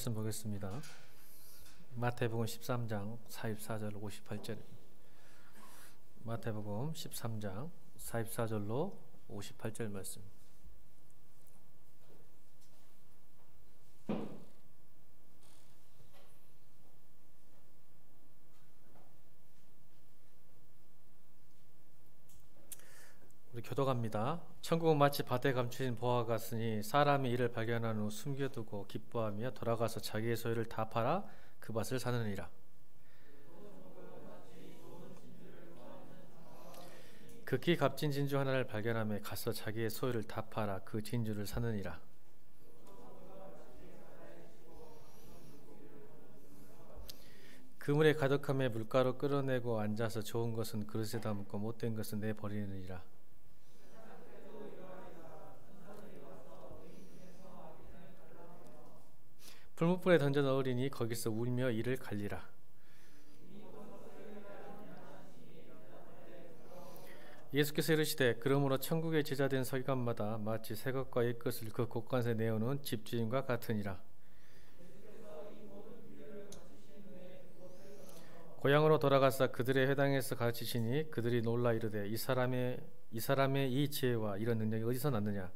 말씀 보겠습니다. 마태복음 13장 44절 58절. 마태복음 13장 44절로 58절 말씀. 우리 교도갑니다. 천국은 마치 밭에 감추진 보화 같으니 사람이 이를 발견한 후 숨겨두고 기뻐하며 돌아가서 자기의 소유를 다 팔아 그 밭을 사느니라. 극히 값진 진주 하나를 발견하며 가서 자기의 소유를 다 팔아 그 진주를 사느니라. 그물에 가득함에 물가로 끌어내고 앉아서 좋은 것은 그릇에 담고 못된 것은 내버리느니라. 풀무불에 던져 넣으리니 거기서 울며 이를 갈리라. 예수께서 이르시되 그러므로 천국에 제자된 서기관마다 마치 새 것과 옛 것을 그 곳간에 내어놓은 집주인과 같으니라. 고향으로 돌아가사 그들의 회당에서 가르치시니 그들이 놀라 이르되 이 사람의 이 지혜와 이런 능력이 어디서 났느냐.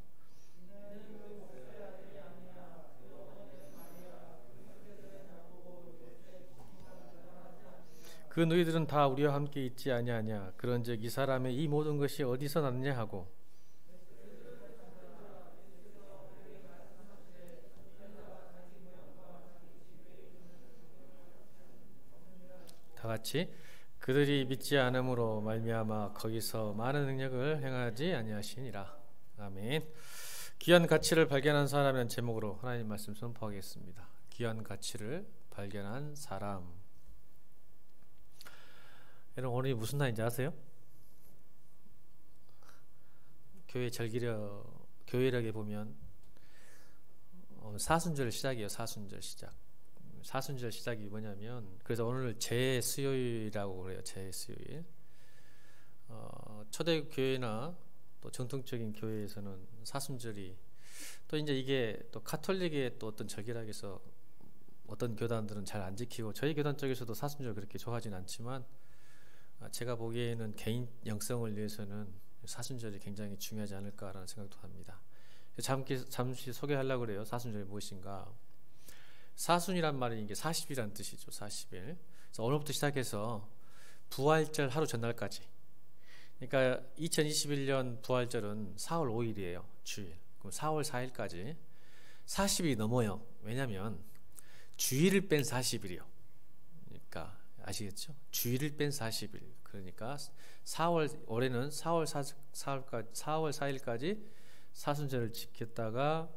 그 너희들은 다 우리와 함께 있지 아니하냐. 그런즉 이 사람의 이 모든 것이 어디서 났느냐 하고 다 같이 그들이 믿지 않음으로 말미암아 거기서 많은 능력을 행하지 아니하시니라. 아멘. 귀한 가치를 발견한 사람이라는 제목으로 하나님 말씀 선포하겠습니다. 귀한 가치를 발견한 사람. 여러분 오늘이 무슨 날인지 아세요? 교회 교회력에 보면 사순절 시작이에요. 사순절 시작. 사순절 시작이 뭐냐면 그래서 오늘 재수요일이라고 그래요. 재수요일. 초대교회나 또 정통적인 교회에서는 사순절이 또 이제 이게 또 가톨릭의 또 어떤 절기락에서 어떤 교단들은 잘 안 지키고 저희 교단 쪽에서도 사순절 그렇게 좋아하진 않지만 제가 보기에는 개인 영성을 위해서는 사순절이 굉장히 중요하지 않을까라는 생각도 합니다. 잠시 소개하려고 그래요. 사순절이 무엇인가. 사순이란 말이 이게 40일이라는 뜻이죠. 40일. 그래서 오늘부터 시작해서 부활절 하루 전날까지. 그러니까 2021년 부활절은 4월 5일이에요. 주일. 그럼 4월 4일까지 40일이 넘어요. 왜냐하면 주일을 뺀 40일이요. 그러니까 아시겠죠? 주일을 뺀 40일. 그러니까 올해는 4월 4일까지 사순절을 지켰다가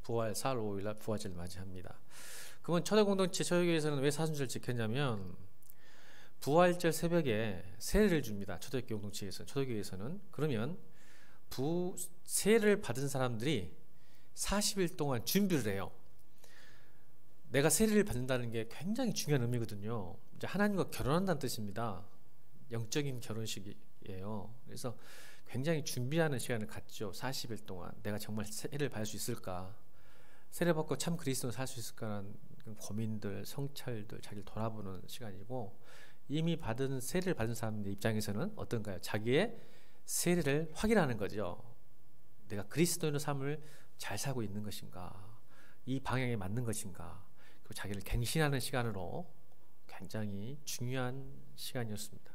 4월 5일날 부활절을 맞이합니다. 그러면 초대공동체 초대교회에서는 왜 사순절을 지켰냐면 부활절 새벽에 세례를 줍니다. 초대교회에서는. 그러면 세례를 받은 사람들이 40일 동안 준비를 해요. 내가 세례를 받는다는 게 굉장히 중요한 의미거든요. 이제 하나님과 결혼한다는 뜻입니다. 영적인 결혼식이에요. 그래서 굉장히 준비하는 시간을 갖죠. 40일 동안 내가 정말 세례를 받을 수 있을까? 세례 받고 참 그리스도로 살 수 있을까라는 고민들, 성찰들, 자기를 돌아보는 시간이고 이미 세례를 받은 사람들 입장에서는 어떤가요? 자기의 세례를 확인하는 거죠. 내가 그리스도인의 삶을 잘 살고 있는 것인가? 이 방향에 맞는 것인가? 그리고 자기를 갱신하는 시간으로 굉장히 중요한 시간이었습니다.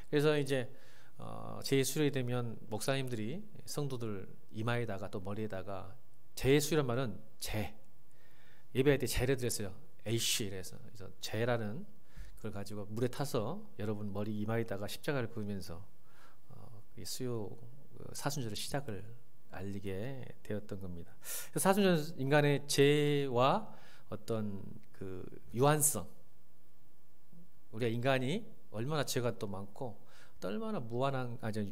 그래서 이제 제2수요일이 되면 목사님들이 성도들 이마에다가 또 머리에다가 제2수요일이란 말은 예배할 때 제를 드렸어요. A씨에서 그래서 제라는 그걸 가지고 물에 타서 여러분 머리 이마에다가 십자가를 그으면서 사순절의 시작을 알리게 되었던 겁니다. 사순절 인간의 죄와 어떤 그 유한성, 우리가 인간이 얼마나 죄가 또 많고 또 얼마나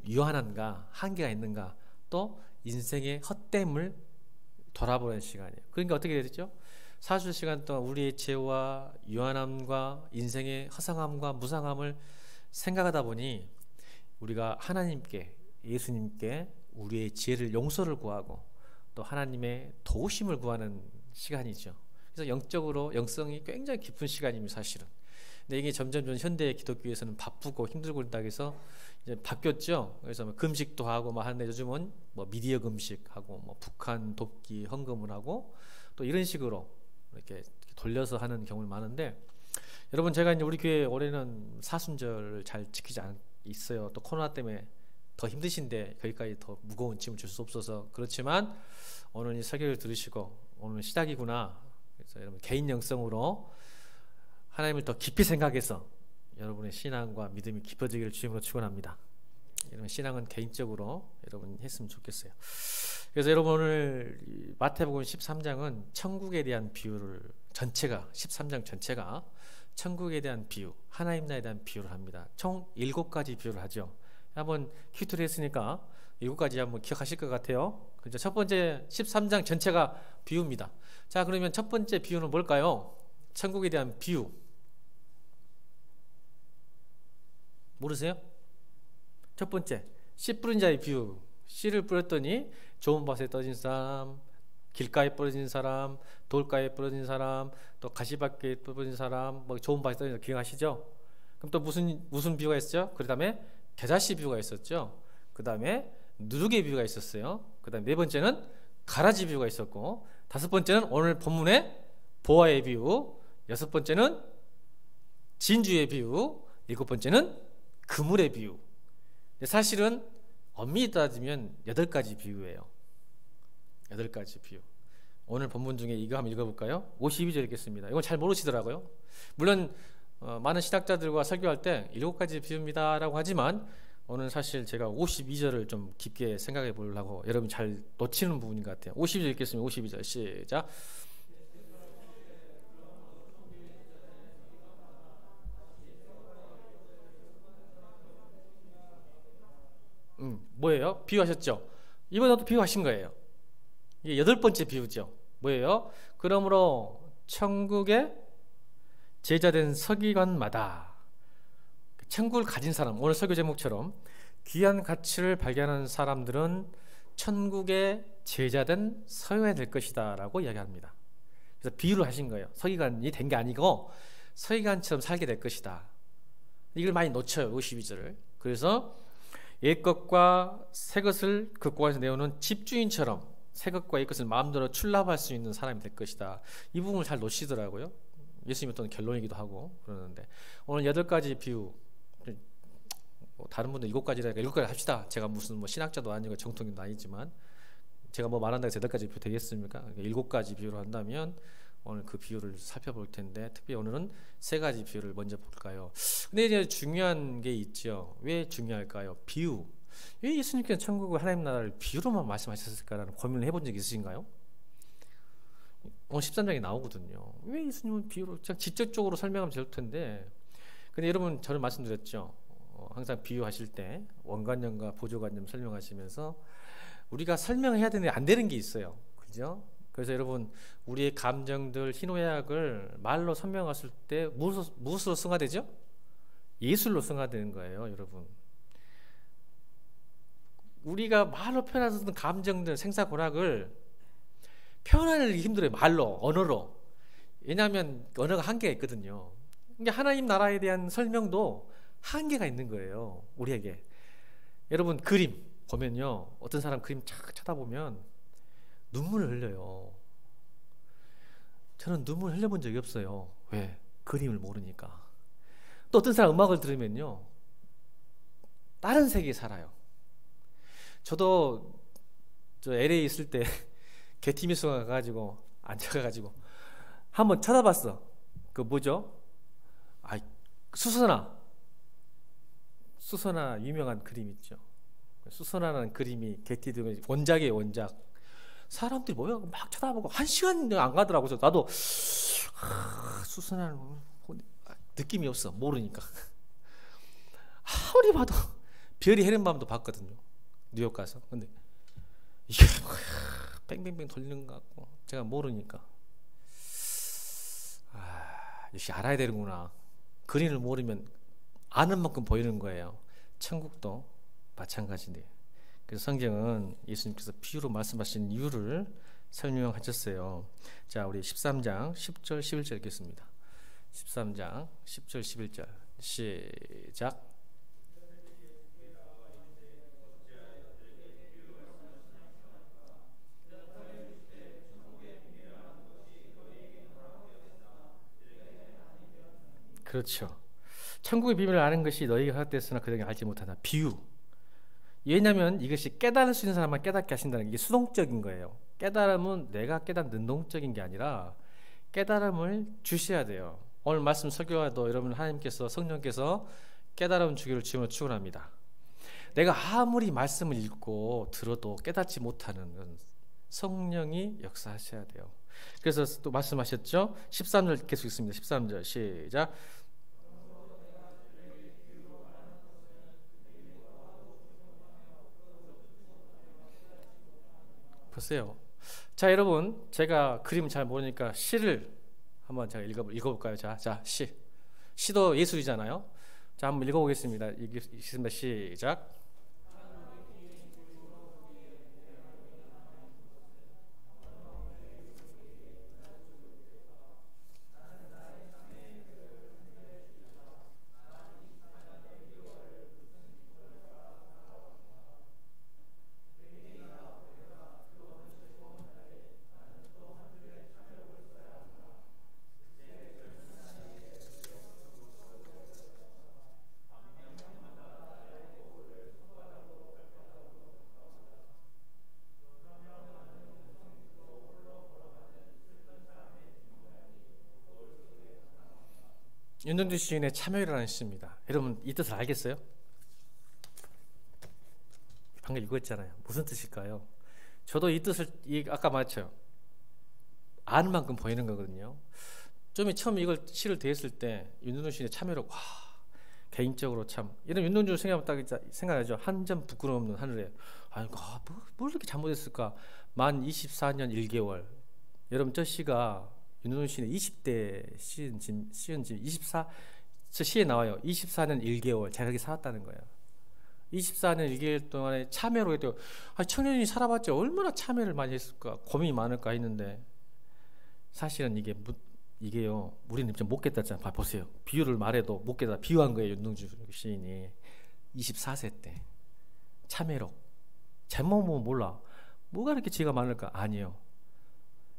유한한가, 한계가 있는가, 또 인생의 헛됨을 돌아보는 시간이에요. 그러니까 어떻게 되죠? 사순절 시간 동안 우리의 죄와 유한함과 인생의 허상함과 무상함을 생각하다 보니 우리가 하나님께, 예수님께 우리의 죄를 용서를 구하고 또 하나님의 도우심을 구하는 시간이죠. 그래서 영적으로 영성이 굉장히 깊은 시간입니다, 사실은. 근데 이게 점점 현대 기독교에서는 바쁘고 힘들고 그런다고 해서 이제 바뀌었죠. 그래서 뭐 금식도 하고 뭐 하는데 요즘은 뭐 미디어 금식하고 뭐 북한 돕기 헌금을 하고 또 이런 식으로 이렇게 돌려서 하는 경우는 많은데, 여러분 제가 이제 우리 교회 올해는 사순절을 잘 지키지 있어요. 또 코로나 때문에 더 힘드신데 거기까지 더 무거운 짐을 줄 수 없어서 그렇지만, 오늘 이 설교를 들으시고 오늘 시작이구나, 그래서 여러분 개인 영성으로 하나님을 더 깊이 생각해서 여러분의 신앙과 믿음이 깊어지기를 주님으로 축원합니다. 여러분 신앙은 개인적으로 여러분 했으면 좋겠어요. 그래서 여러분 오늘 마태복음 13장은 천국에 대한 비유를 전체가 13장 전체가 천국에 대한 비유, 하나님 나라에 대한 비유를 합니다. 총 7가지 비유를 하죠. 한번 큐트를 했으니까 7가지 한번 기억하실 것 같아요. 그죠? 첫 번째 13장 전체가 비유입니다. 자, 그러면 첫 번째 비유는 뭘까요? 천국에 대한 비유. 모르세요? 첫 번째, 씨 뿌린 자의 비유. 씨를 뿌렸더니 좋은 밭에 떨어진 사람, 길가에 뿌려진 사람, 돌가에 뿌려진 사람, 또 가시밭에 뿌려진 사람, 뭐 좋은 밭에 떨어진 사람 기억하시죠? 그럼 또 무슨 비유가 있었죠? 그 다음에 겨자씨 비유가 있었죠. 그 다음에 누룩의 비유가 있었어요. 그 다음에 네 번째는 가라지 비유가 있었고, 다섯 번째는 오늘 본문의 보화의 비유, 여섯 번째는 진주의 비유, 일곱 번째는 그물의 비유. 사실은 엄밀히 따지면 8가지 비유예요. 8가지 비유. 오늘 본문 중에 이거 한번 읽어볼까요? 52절 읽겠습니다. 이건 잘 모르시더라고요. 물론 많은 신학자들과 설교할 때 7가지 비유입니다 라고 하지만, 오늘 사실 제가 52절을 좀 깊게 생각해 보려고 여러분 잘 놓치는 부분인 것 같아요. 52절 읽겠습니다. 52절 시작. 뭐예요? 비유하셨죠? 이번에도 비유하신 거예요. 이게 8번째 비유죠. 뭐예요? 그러므로 천국의 제자된 서기관마다, 천국을 가진 사람, 오늘 설교 제목처럼 귀한 가치를 발견하는 사람들은 천국의 제자된 서기관이 될 것이다 라고 이야기합니다. 그래서 비유를 하신 거예요. 서기관이 된 게 아니고 서기관처럼 살게 될 것이다. 이걸 많이 놓쳐요, 52절을. 그래서 옛것과 새것을 그 공간에서 내오는 집주인처럼 새것과 옛것을 마음대로 출납할 수 있는 사람이 될 것이다. 이 부분을 잘 놓치더라고요. 예수님의 어떤 결론이기도 하고 그러는데, 오늘 8가지 비유, 다른 분들 7가지라니까 7가지 합시다. 제가 무슨 뭐 신학자도 아니고 정통인도 아니지만 제가 뭐 말한다고 해서 8가지 비유 되겠습니까? 7가지 비유를 한다면 오늘 그 비유를 살펴볼 텐데, 특별히 오늘은 3가지 비유를 먼저 볼까요? 근데 이제 중요한 게 있죠. 왜 중요할까요? 비유. 왜 예수님께서 천국과 하나님 나라를 비유로만 말씀하셨을까라는 고민을 해본 적이 있으신가요? 오늘 13장에 나오거든요. 왜 예수님은 비유로, 그냥 직접적으로 설명하면 될 텐데. 근데 여러분, 저는 말씀드렸죠. 항상 비유하실 때 원관념과 보조관념 설명하시면서 우리가 설명해야 되는데 안 되는 게 있어요. 그죠? 그래서 여러분, 우리의 감정들, 희노애락을 말로 설명했을 때 무엇으로 승화되죠? 예술로 승화되는 거예요, 여러분. 우리가 말로 표현하는 감정들, 생사고락을 표현하기 힘들어요, 말로, 언어로. 왜냐하면 언어가 한계가 있거든요. 그러니까 하나님 나라에 대한 설명도 한계가 있는 거예요, 우리에게. 여러분, 그림 보면요, 어떤 사람 그림 착 쳐다보면 눈물을 흘려요. 저는 눈물 흘려본 적이 없어요. 왜? 그림을 모르니까. 또 어떤 사람 음악을 들으면요, 다른 세계에 살아요. 저도 저 LA 있을 때 게티미스가 가가지고 앉아가지고 한번 쳐다봤어. 그 뭐죠? 수선화 유명한 그림 있죠. 수선화라는 그림이 게티 원작이에요, 원작. 사람들이 뭐야 막 쳐다보고 1시간 안 가더라고요. 그래서 나도 수선화는 느낌이 없어, 모르니까. 아무리 봐도 별이 해는 밤도 봤거든요, 뉴욕 가서. 근데 이게 뺑뺑뺑 돌리는 것 같고 제가 모르니까 역시 알아야 되는구나. 그림을 모르면 아는 만큼 보이는 거예요. 천국도 마찬가지인데. 그래서 성경은 예수님께서 비유로 말씀하신 이유를 설명하셨어요. 자, 우리 13장 10절 11절 읽겠습니다. 13장 10절 11절 시작. 그렇죠. 천국의 비밀을 아는 것이 너희가 허락되었으나 그들에게 알지 못하나. 비유. 왜냐하면 이것이 깨달을 수 있는 사람만 깨닫게 하신다는 게, 이게 수동적인 거예요. 깨달음은 내가 깨닫는 능동적인 게 아니라 깨달음을 주셔야 돼요. 오늘 말씀 설교와도 여러분, 하나님께서, 성령께서 깨달음 주기를 주님으로 축원합니다. 내가 아무리 말씀을 읽고 들어도 깨닫지 못하는 건 성령이 역사하셔야 돼요. 그래서 또 말씀하셨죠. 13절 계속 읽습니다. 13절 시작. 보세요. 자, 여러분, 제가 그림 잘 모르니까 시를 한번 제가 읽어볼까요? 자, 시도 예술이잖아요. 자, 한번 읽어보겠습니다. 읽겠습니다. 시작. 윤동주 시인의 참여라는 시입니다. 여러분, 이 뜻을 알겠어요? 방금 읽었잖아요. 무슨 뜻일까요? 저도 이 뜻을 아까 말했죠. 아는 만큼 보이는 거거든요. 좀 처음 이걸 시를 대했을 때 윤동주 시인의 참여로, 와, 개인적으로 참, 이런 윤동주 생각하죠. 한 점 부끄럼 없는 하늘에, 뭘 이렇게 잘못했을까. 만 24년 1개월. 여러분, 저 시가 윤동주 시인의 20대 시인 지금 24, 저 시에 나와요. 24년 1개월 제가 그렇게 살았다는 거예요. 24년 1개월 동안에 참여로 해도, 청년이 살아봤자 얼마나 참여를 많이 했을까, 고민이 많을까 했는데, 사실은 이게요, 우리는 좀 못 깨닫잖아요. 보세요. 비유를 말해도 못 깨닫아. 비유한 거예요. 윤동주 시인이 24세 때 참여로. 제목 보면 몰라, 뭐가 이렇게 지혜가 많을까. 아니에요.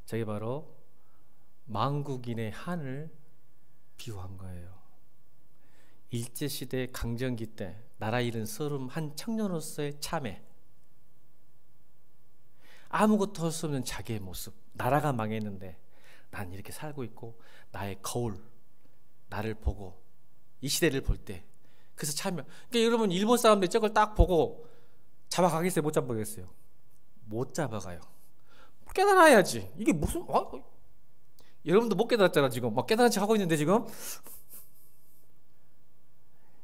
저게 바로 망국인의 한을 비유한 거예요. 일제시대 강점기 때 나라 잃은 서름 한 청년으로서의 참회, 아무것도 할 수 없는 자기의 모습, 나라가 망했는데 난 이렇게 살고 있고, 나의 거울, 나를 보고 이 시대를 볼 때, 그래서 참여. 그러니까 여러분, 일본 사람들이 저걸 딱 보고 잡아가겠어요? 못 잡아가겠어요? 못 잡아가요. 깨달아야지. 이게 무슨, 여러분도 못 깨달았잖아. 지금 막 깨달은 척 하고 있는데, 지금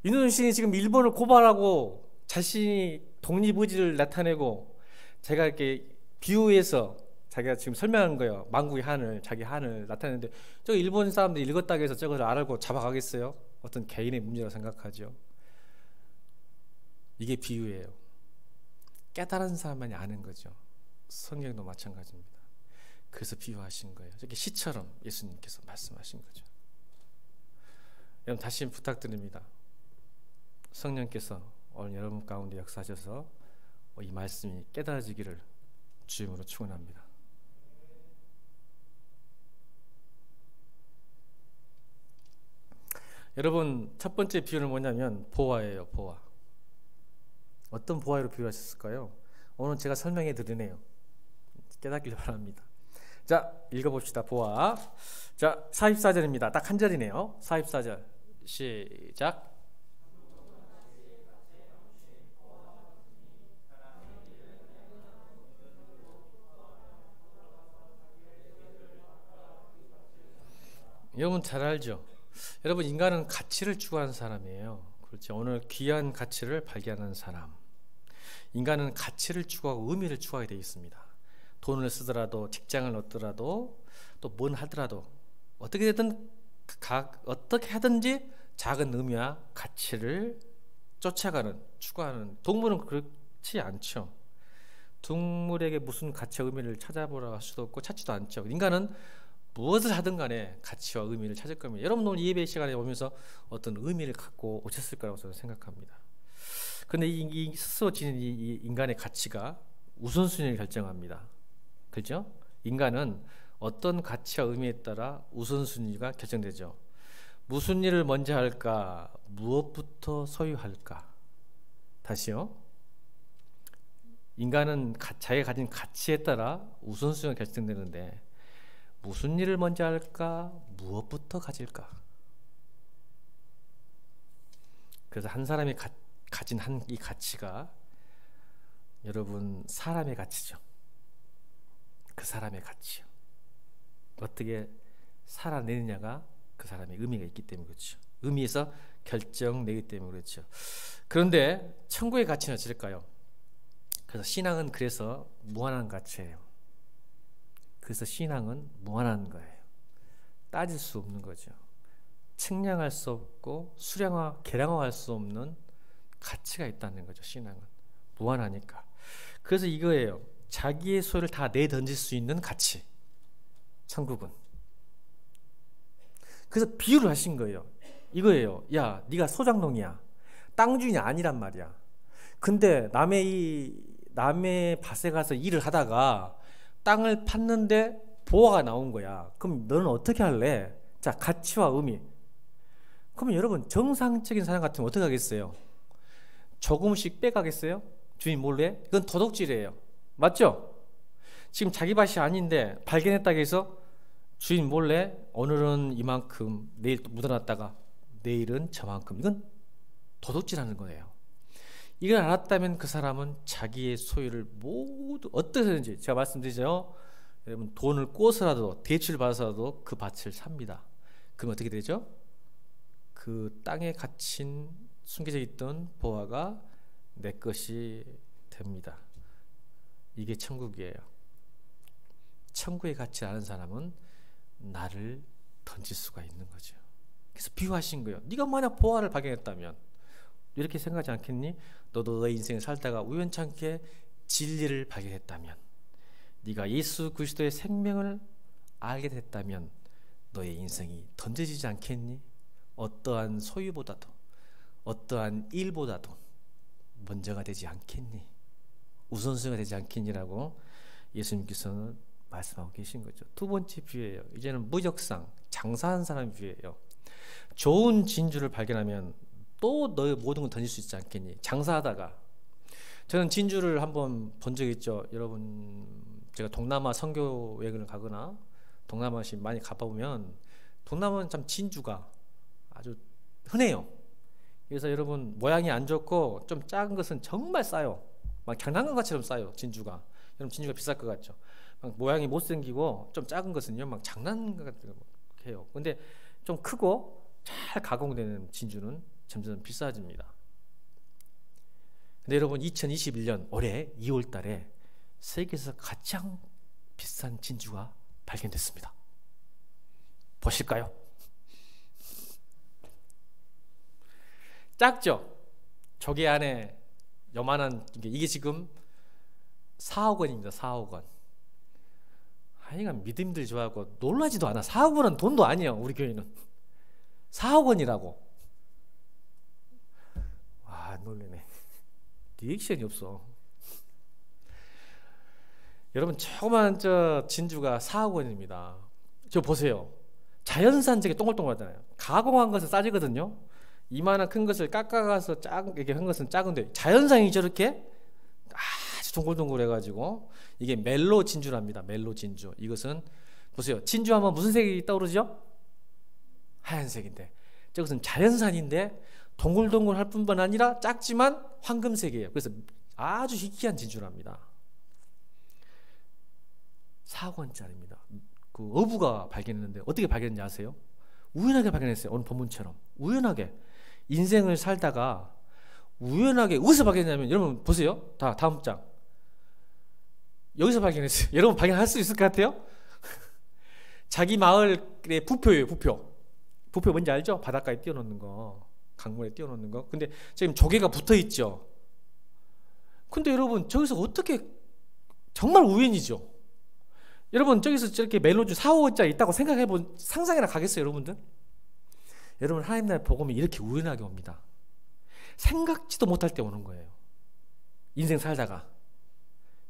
윤동주 시인이 지금 일본을 고발하고 자신이 독립의지를 나타내고, 제가 이렇게 비유해서 자기가 지금 설명한 거예요. 망국의 한을, 자기 한을 나타내는데, 저 일본 사람들이 읽었다고 해서 저걸 알고 잡아가겠어요? 어떤 개인의 문제라고 생각하죠. 이게 비유예요. 깨달은 사람만이 아는 거죠. 성경도 마찬가지입니다. 그래서 비유하신 거예요. 이렇게 시처럼 예수님께서 말씀하신 거죠. 여러분, 다시 부탁드립니다. 성령께서 오늘 여러분 가운데 역사하셔서 이 말씀이 깨달아지기를 주님으로 축원합니다. 여러분, 첫 번째 비유는 뭐냐면 보화예요. 보화. 어떤 보화로 비유하셨을까요? 오늘 제가 설명해 드리네요. 깨닫길 바랍니다. 자, 읽어봅시다. 보화. 자, 44절입니다. 딱 한 절이네요. 44절 시작. 여러분 잘 알죠? 여러분, 인간은 가치를 추구하는 사람이에요. 그렇죠? 오늘 귀한 가치를 발견하는 사람. 인간은 가치를 추구하고 의미를 추구하게 되어 있습니다. 돈을 쓰더라도, 직장을 얻더라도, 또 뭔 하더라도, 어떻게 하든지 작은 의미와 가치를 쫓아가는, 추구하는. 동물은 그렇지 않죠. 동물에게 무슨 가치와 의미를 찾아보라 할 수도 없고 찾지도 않죠. 인간은 무엇을 하든 간에 가치와 의미를 찾을 겁니다. 여러분 오늘 예배 시간에 오면서 어떤 의미를 갖고 오셨을 거라고 저는 생각합니다. 그런데 이 스스로 지닌 이 인간의 가치가 우선순위를 결정합니다. 그렇죠? 인간은 어떤 가치와 의미에 따라 우선순위가 결정되죠. 무슨 일을 먼저 할까? 무엇부터 소유할까? 다시요. 인간은 자기가 가진 가치에 따라 우선순위가 결정되는데 무슨 일을 먼저 할까? 무엇부터 가질까? 그래서 한 사람이 가진 이 가치가 여러분 사람의 가치죠. 그 사람의 가치요. 어떻게 살아내느냐가 그 사람의 의미가 있기 때문에 그렇죠. 의미에서 결정내기 때문에 그렇죠. 그런데 천국의 가치는 어떨까요? 그래서 신앙은 그래서 무한한 가치예요. 그래서 신앙은 무한한 거예요. 따질 수 없는 거죠. 측량할 수 없고 수량화, 계량화할 수 없는 가치가 있다는 거죠. 신앙은 무한하니까. 그래서 이거예요. 자기의 소유를 다 내던질 수 있는 가치. 천국은. 그래서 비유를 하신 거예요. 이거예요. 야, 네가 소장농이야. 땅 주인이 아니란 말이야. 근데 남의 밭에 가서 일을 하다가 땅을 팠는데 보화가 나온 거야. 그럼 너는 어떻게 할래? 자, 가치와 의미. 그러면 여러분 정상적인 사람 같으면 어떻게 하겠어요? 조금씩 빼가겠어요? 주인 몰래? 이건 도둑질이에요. 맞죠? 지금 자기 밭이 아닌데 발견했다고 해서 주인 몰래 오늘은 이만큼, 내일 또 묻어놨다가 내일은 저만큼. 이건 도둑질하는 거예요. 이걸 알았다면 그 사람은 자기의 소유를 모두 어떻게든지, 제가 말씀드리죠. 여러분 돈을 꿔서라도 대출을 받아서라도 그 밭을 삽니다. 그럼 어떻게 되죠? 그 땅에 갇힌 숨겨져 있던 보화가 내 것이 됩니다. 이게 천국이에요. 천국의 가치 아는 사람은 나를 던질 수가 있는 거죠. 그래서 비유하신 거예요. 네가 만약 보화를 발견했다면 이렇게 생각하지 않겠니? 너도 너의 인생을 살다가 우연찮게 진리를 발견했다면, 네가 예수 그리스도의 생명을 알게 됐다면 너의 인생이 던져지지 않겠니? 어떠한 소유보다도 어떠한 일보다도 먼저가 되지 않겠니? 우선순위가 되지 않겠니라고 예수님께서는 말씀하고 계신 거죠. 두 번째 비유예요. 이제는 무역상, 장사한 사람 비유예요. 좋은 진주를 발견하면 또 너의 모든 걸 던질 수 있지 않겠니? 장사하다가 저는 진주를 한번 본 적이 있죠. 여러분 제가 동남아 선교 여행을 가거나 동남아시 많이 가보면 동남아는 참 진주가 아주 흔해요. 그래서 여러분 모양이 안 좋고 좀 작은 것은 정말 싸요. 막 장난감처럼 싸요. 진주가. 여러분 진주가 비쌀 것 같죠. 막 모양이 못생기고 좀 작은 것은요 막 장난감 같은 거 해요. 근데 좀 크고 잘 가공되는 진주는 점점 비싸집니다. 근데 여러분 2021년 올해 2월 달에 세계에서 가장 비싼 진주가 발견됐습니다. 보실까요? 작죠? 조개 안에 요만한 이게 지금 4억 원입니다. 4억 원. 하여간 믿음들 좋아하고 놀라지도 않아. 4억 원은 돈도 아니에요. 우리 교회는 4억 원이라고. 와, 놀래네. 리액션이 없어. 여러분 조그만 저 진주가 4억 원입니다. 저 보세요. 자연산 저게 동글동글하잖아요. 가공한 것은 싸지거든요. 이만한 큰 것을 깎아가서 이렇게 한 것은 작은데 자연산이 저렇게 아주 동글동글해가지고 이게 멜로 진주랍니다. 멜로 진주. 이것은 보세요. 진주하면 무슨 색이 떠오르죠? 하얀색인데 저것은 자연산인데 동글동글할 뿐만 아니라 작지만 황금색이에요. 그래서 아주 희귀한 진주랍니다. 4억 원짜리입니다. 그 어부가 발견했는데 어떻게 발견했는지 아세요? 우연하게 발견했어요. 오늘 본문처럼 우연하게 인생을 살다가 우연하게 어디서 발견했냐면 여러분 보세요. 다음 장 여기서 발견했어요. 여러분 발견할 수 있을 것 같아요? 자기 마을의 부표예요. 부표 뭔지 알죠? 바닷가에 띄워놓는 거, 강물에 띄워놓는 거. 근데 지금 조개가 붙어있죠. 근데 여러분 저기서 어떻게 정말 우연이죠. 여러분 저기서 저렇게 멜로디 4, 5원짜리 있다고 상상이나 가겠어요 여러분들? 여러분 하나님 나라의 복음이 이렇게 우연하게 옵니다. 생각지도 못할 때 오는 거예요. 인생 살다가.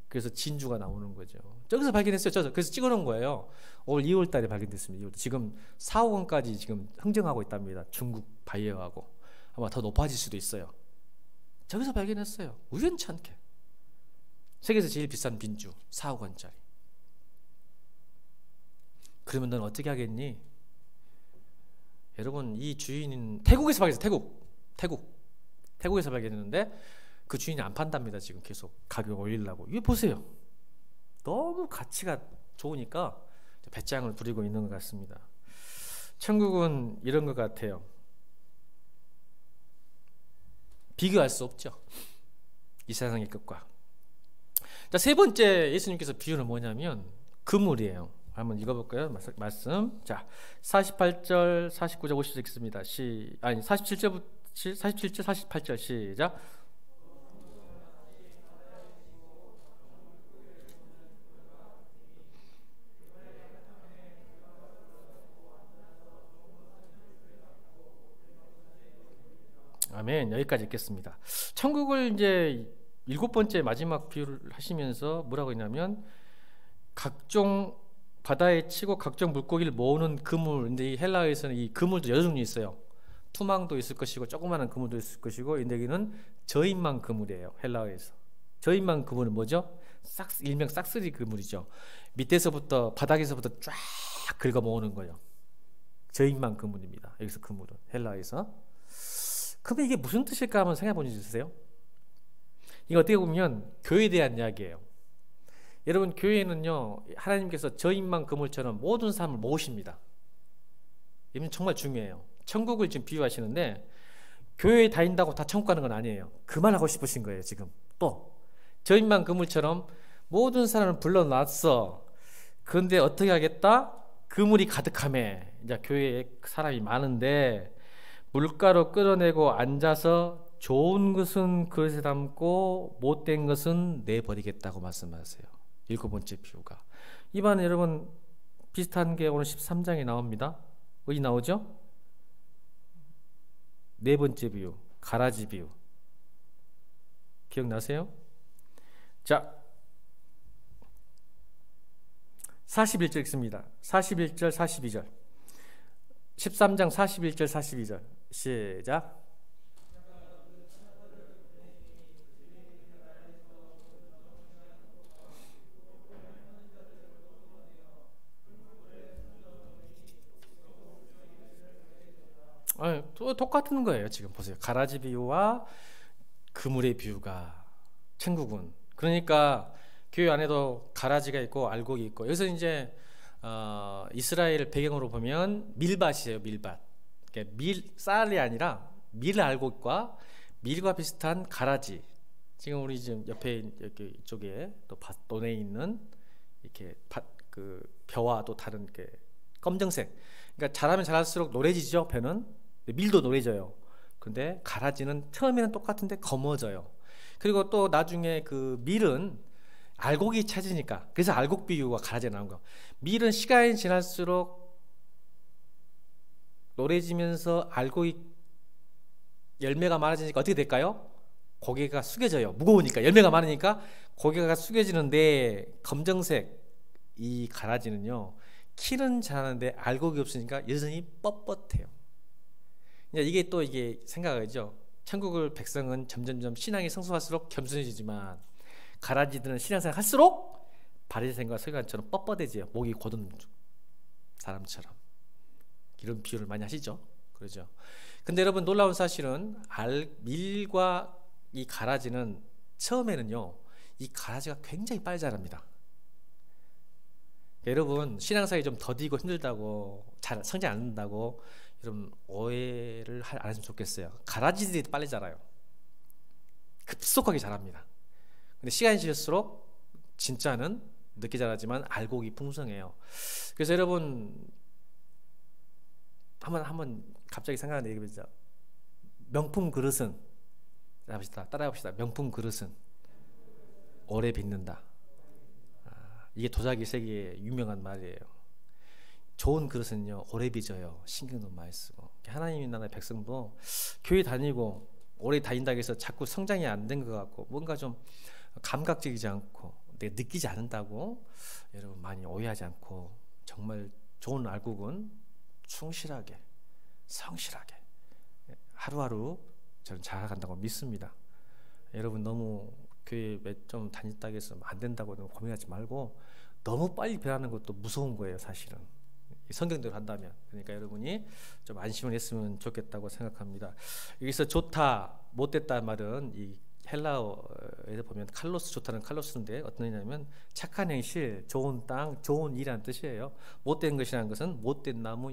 그래서 진주가 나오는 거죠. 저기서 발견했어요. 그래서 찍어놓은 거예요. 올 2월 달에 발견됐습니다. 지금 4, 5원까지 지금 흥정하고 있답니다. 중국 바이어하고. 아마 더 높아질 수도 있어요. 저기서 발견했어요. 우연치 않게. 세계에서 제일 비싼 빈주 4억 원짜리. 그러면 넌 어떻게 하겠니? 여러분 이 주인은 태국에서 발견했어요. 태국에서 발견했는데 그 주인이 안 판답니다. 지금 계속 가격 올리려고. 이거 보세요. 너무 가치가 좋으니까 배짱을 부리고 있는 것 같습니다. 천국은 이런 것 같아요. 비교할 수 없죠. 이 세상의 것과. 자, 세 번째 예수님께서 비유는 뭐냐면 그물이에요. 한번 읽어볼까요? 말씀. 자, 48절, 49절, 50절 읽습니다. 47절, 48절 시작. 아멘. 여기까지 읽겠습니다. 천국을 이제 7번째 마지막 비유를 하시면서 뭐라고 했냐면 각종 바다에 치고 각종 물고기를 모으는 그물. 근데 이 헬라어에서는 이 그물도 여러 종류 있어요. 투망도 있을 것이고 조그마한 그물도 있을 것이고, 근데 여기는 저인망 그물이에요. 헬라어에서. 저인망 그물은 뭐죠? 일명 싹쓸이 그물이죠. 밑에서부터 바닥에서부터 쫙 긁어 모으는 거예요. 저인망 그물입니다. 여기서 그물은 헬라어에서. 그럼 이게 무슨 뜻일까 한번 생각해 본 적 있으세요? 이거 어떻게 보면 교회에 대한 이야기예요. 여러분 교회는요 하나님께서 저인망 그물처럼 모든 사람을 모으십니다. 이건 정말 중요해요. 천국을 지금 비유하시는데 교회에 다닌다고 다 천국 가는 건 아니에요. 그 말 하고 싶으신 거예요. 지금 또 저인망 그물처럼 모든 사람을 불러놨어. 그런데 어떻게 하겠다? 그물이 가득하매. 이제 교회에 사람이 많은데 물가로 끌어내고 앉아서 좋은 것은 그릇에 담고 못된 것은 내버리겠다고 말씀하세요. 7번째 비유가. 이번에 여러분 비슷한 게 오늘 13장에 나옵니다. 어디 나오죠? 4번째 비유, 가라지 비유. 기억나세요? 자, 41절 읽습니다. 41절, 42절. 13장 41절, 42절. 시작. 또 똑같은 거예요. 지금 보세요. 가라지 비유와 그물의 비유가 천국은. 그러니까 교회 안에도 가라지가 있고 알곡이 있고, 여기서 이제 이스라엘 배경으로 보면 밀밭이에요. 밀밭. 그러니까 쌀이 아니라 밀 알곡과 밀과 비슷한 가라지. 지금 우리 지금 옆에 이렇게 이쪽에 또 논에 있는 이렇게 그 벼와 또 다른 게 검정색. 그러니까 자라면 자랄수록 노래지죠. 벼는. 밀도 노래져요. 근데 가라지는 처음에는 똑같은데 검어져요. 그리고 또 나중에 그 밀은 알곡이 찾으니까, 그래서 알곡 비유가 가라지에 나온 거. 밀은 시간이 지날수록 노래지면서 알곡이 열매가 많아지니까 어떻게 될까요? 고개가 숙여져요. 무거우니까, 열매가 많으니까 고개가 숙여지는데, 검정색 이 가라지는요 키는 자라는데 알곡이 없으니까 여전히 뻣뻣해요. 이게 또 이게 생각하죠. 천국을 백성은 점점점 신앙이 성숙할수록 겸손해지지만 가라지들은 신앙생활 할수록 바리새인과 서기관처럼 뻣뻣해져요. 목이 곧은 사람처럼. 이런 비유를 많이 하시죠. 그러죠. 근데 여러분 놀라운 사실은 밀과 이 가라지는 처음에는요 이 가라지가 굉장히 빨리 자랍니다. 여러분 신앙생활이 좀 더디고 힘들다고 잘 성장 안 된다고 여러분 오해를 안 했으면 좋겠어요. 가라지들이 빨리 자라요. 급속하게 자랍니다. 근데 시간이 지날수록 진짜는 늦게 자라지만 알곡이 풍성해요. 그래서 여러분 한번 갑자기 생각나는 얘기죠. 명품 그릇은 따라해봅시다. 명품 그릇은 오래 빚는다. 이게 도자기 세계의 유명한 말이에요. 좋은 그릇은요 오래 빚어요. 신경도 많이 쓰고. 하나님 나라의 백성도 교회 다니고 오래 다닌다고 해서 자꾸 성장이 안 된 것 같고 뭔가 좀 감각적이지 않고 내가 느끼지 않는다고 여러분 많이 오해하지 않고 정말 좋은 알곡은 충실하게 성실하게 하루하루 저는 자라간다고 믿습니다. 여러분 너무 교회 좀 다녔다고 해서 안 된다고 고민하지 말고 너무 빨리 변하는 것도 무서운 거예요. 사실은 성경대로 한다면. 그러니까 여러분이 좀 안심을 했으면 좋겠다고 생각합니다. 여기서 좋다 못됐다 말은 이 헬라어에서 보면 칼로스, 좋다는 칼로스인데 어떤 의미냐면 착한 행실, 좋은 땅, 좋은 일이라는 뜻이에요. 못된 것이라는 것은 못된 나무,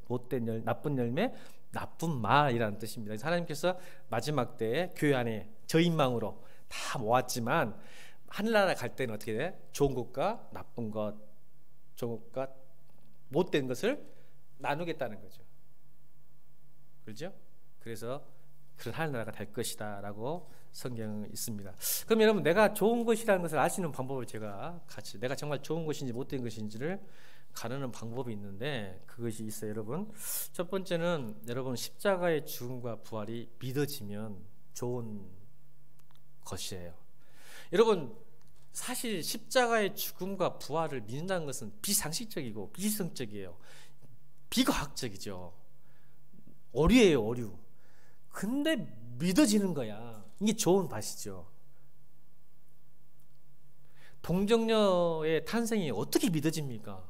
못된 나쁜 열매, 나쁜 말이라는 뜻입니다. 하나님께서 마지막 때에 교회 안에 저인망으로 다 모았지만 하늘나라 갈 때는 어떻게 돼? 좋은 것과 나쁜 것, 좋은 것과 못된 것을 나누겠다는 거죠. 그렇죠? 그래서 그런 하늘나라가 될 것이다 라고 성경은 있습니다. 그럼 여러분 내가 좋은 것이라는 것을 알 수 있는 방법을 제가 같이 내가 정말 좋은 것인지 못된 것인지를 가르는 방법이 있는데 그것이 있어요. 여러분 첫 번째는 여러분 십자가의 죽음과 부활이 믿어지면 좋은 것이에요. 여러분 사실 십자가의 죽음과 부활을 믿는다는 것은 비상식적이고 비지성적이에요. 비과학적이죠. 오류예요, 오류. 근데 믿어지는 거야. 이게 좋은 밭이죠. 동정녀의 탄생이 어떻게 믿어집니까?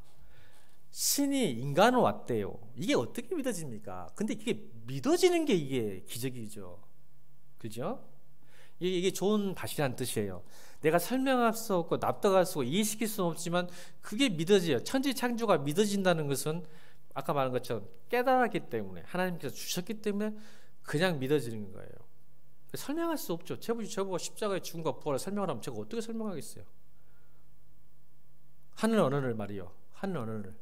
신이 인간으로 왔대요. 이게 어떻게 믿어집니까? 근데 이게 믿어지는 게 이게 기적이죠. 그죠? 이게 좋은 밭이라는 뜻이에요. 내가 설명할 수 없고 납득할 수 없고 이해시킬 수 없지만 그게 믿어져요. 천지창조가 믿어진다는 것은 아까 말한 것처럼 깨달았기 때문에 하나님께서 주셨기 때문에 그냥 믿어지는 거예요. 설명할 수 없죠. 저보고 십자가의 죽음과 부활을 설명하라면 제가 어떻게 설명하겠어요? 하늘 언어를 말이요. 하늘 언어를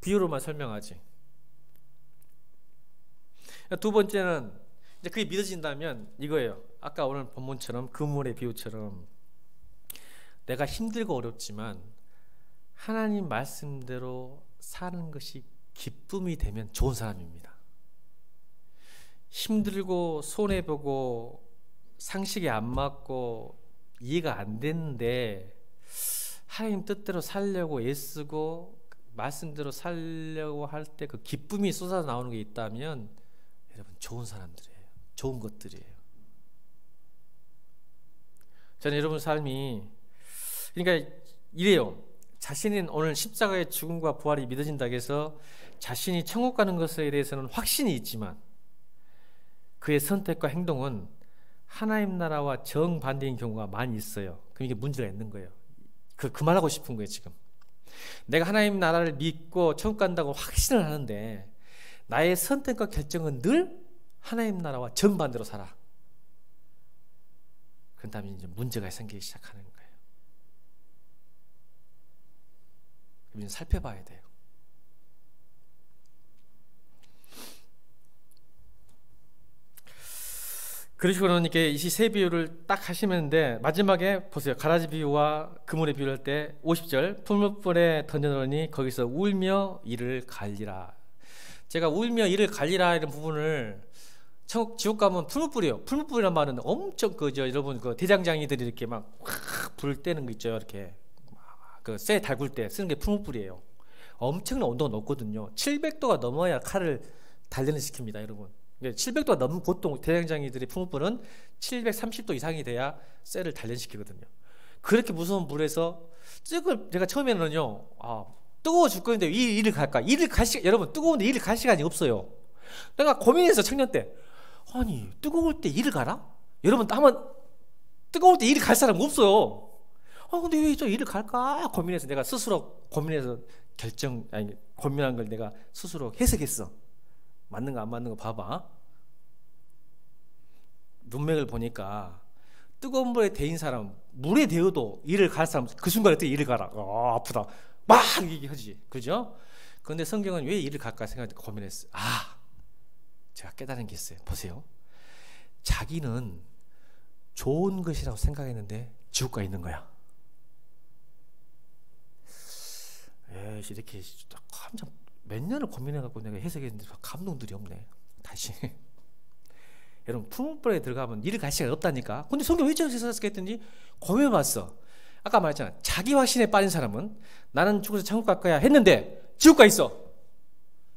비유로만 설명하지. 두 번째는 이제 그게 믿어진다면 이거예요. 아까 오늘 본문처럼 그물의 비유처럼 내가 힘들고 어렵지만 하나님 말씀대로 사는 것이 기쁨이 되면 좋은 사람입니다. 힘들고 손해보고 상식에 안 맞고 이해가 안 되는데 하나님 뜻대로 살려고 애쓰고 말씀대로 살려고 할 때 그 기쁨이 쏟아져 나오는 게 있다면 여러분 좋은 사람들이에요. 좋은 것들이에요. 저는 여러분 삶이 그러니까 이래요. 자신은 오늘 십자가의 죽음과 부활이 믿어진다고 해서 자신이 천국 가는 것에 대해서는 확신이 있지만 그의 선택과 행동은 하나님 나라와 정반대인 경우가 많이 있어요. 그럼 이게 문제가 있는 거예요. 그 말하고 싶은 거예요. 지금 내가 하나님 나라를 믿고 천국 간다고 확신을 하는데 나의 선택과 결정은 늘 하나님 나라와 정반대로 살아. 그 다음에 이제 문제가 생기기 시작하는 거예요. 그럼 이제 살펴봐야 돼요. 그러시고는 이렇게 이 세 비유를 딱 하시는데 마지막에 보세요. 가라지 비유와 그물의 비유를 할 때 50절 풀무불에 던져놓으니 거기서 울며 이를 갈리라. 제가 울며 이를 갈리라 이런 부분을 지옥 가면 풀무불이에요. 풀무불이란 말은 엄청 그죠 여러분 그 대장장이들이 이렇게 막 불 때는 거 있죠. 이렇게 그 쇠 달굴 때 쓰는 게 풀무불이에요. 엄청난 온도가 높거든요. 700도가 넘어야 칼을 단련을 시킵니다, 여러분. 700도가 넘는 보통 대장장이들의 풀무불은 730도 이상이 돼야 쇠를 단련시키거든요. 그렇게 무서운 불에서 제가 처음에는요, 뜨거워 죽겠는데 이 일을 갈까? 일을 갈 시간, 여러분 뜨거운데 일을 갈 시간이 없어요. 내가 고민해서 청년 때 아니 뜨거울 때 일을 가라? 여러분 한번 뜨거울 때 일을 갈 사람 없어요. 근데 왜 저 일을 갈까? 고민해서 내가 스스로 고민해서 고민한 걸 내가 스스로 해석했어. 맞는 거 안 맞는 거 봐봐. 문맥을 보니까 뜨거운 물에 데인 사람 물에 데워도 일을 갈 사람 그 순간에 어떻게 일을 가라? 아프다. 막 얘기하지. 그죠? 그런데 성경은 왜 일을 갈까 생각해 고민했어요. 제가 깨달은 게 있어요. 보세요. 자기는 좋은 것이라고 생각했는데 지옥 가 있는 거야. 에이씨, 이렇게 한참 몇 년을 고민해갖고 내가 해석했는데 감동들이 없네. 다시. 여러분, 풀무불에 들어가면 일을 갈 시간이 없다니까. 근데 성경 왜 저렇게 썼을까 했더니 고민해봤어. 아까 말했잖아. 자기 확신에 빠진 사람은 나는 죽어서 천국 갈 거야 했는데 지옥 가 있어.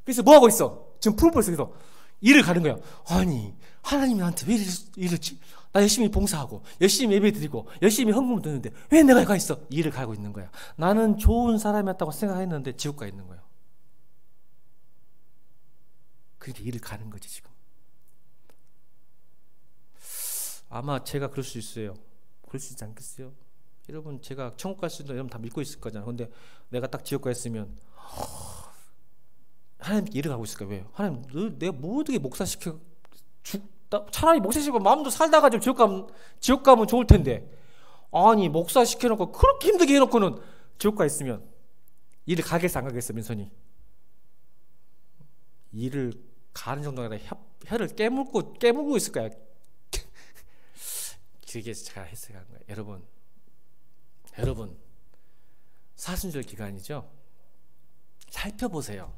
그래서 뭐 하고 있어? 지금 풀무불 속에서 일을 가는 거야. 아니, 하나님이 나한테 왜 이러지? 나 열심히 봉사하고 열심히 예배 드리고 열심히 헌금을 드는데 왜 내가 가 있어? 일을 가고 있는 거야. 나는 좋은 사람이었다고 생각했는데 지옥 가 있는 거야. 그러니까 일을 가는 거지 지금. 아마 제가 그럴 수 있어요. 그럴 수 있지 않겠어요? 여러분, 제가 천국 갈 수 있는 여러분 다 믿고 있을 거잖아. 근데 내가 딱 지옥 가 있으면 하나님께 일을 가고 있을까? 왜요? 하나님, 내가 모두게 목사시켜 차라리 목사시키고 마음도 살다가 좀 지옥 가면 좋을 텐데, 아니 목사시켜놓고 그렇게 힘들게 해놓고는 지옥 가 있으면 일을 가겠어 안 가겠어? 민선이 일을 가는 정도가 아니라 혀를 깨물고 있을 거야. 그게 제가 해석한 거예요. 여러분 사순절 기간이죠. 살펴보세요.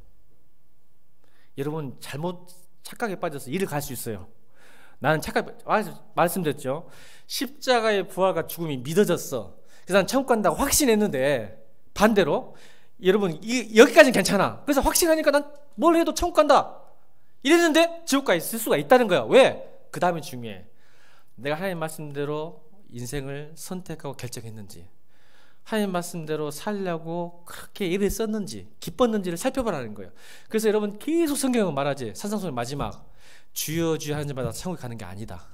여러분 잘못 착각에 빠져서 일을 갈 수 있어요. 나는 말씀드렸죠. 십자가의 부활과 죽음이 믿어졌어. 그래서 난 천국 간다고 확신했는데 반대로 여러분 여기까지는 괜찮아. 그래서 확신하니까 난 뭘 해도 천국 간다 이랬는데 지옥 가 있을 수가 있다는 거야. 왜? 그 다음에 중요해. 내가 하나님 말씀대로 인생을 선택하고 결정했는지, 하나님 말씀대로 살려고 그렇게 애를 썼는지, 기뻤는지를 살펴보라는 거예요. 그래서 여러분 계속 성경은 말하지. 산상수훈 마지막 주여 주여 하는 자마다 천국에 가는 게 아니다.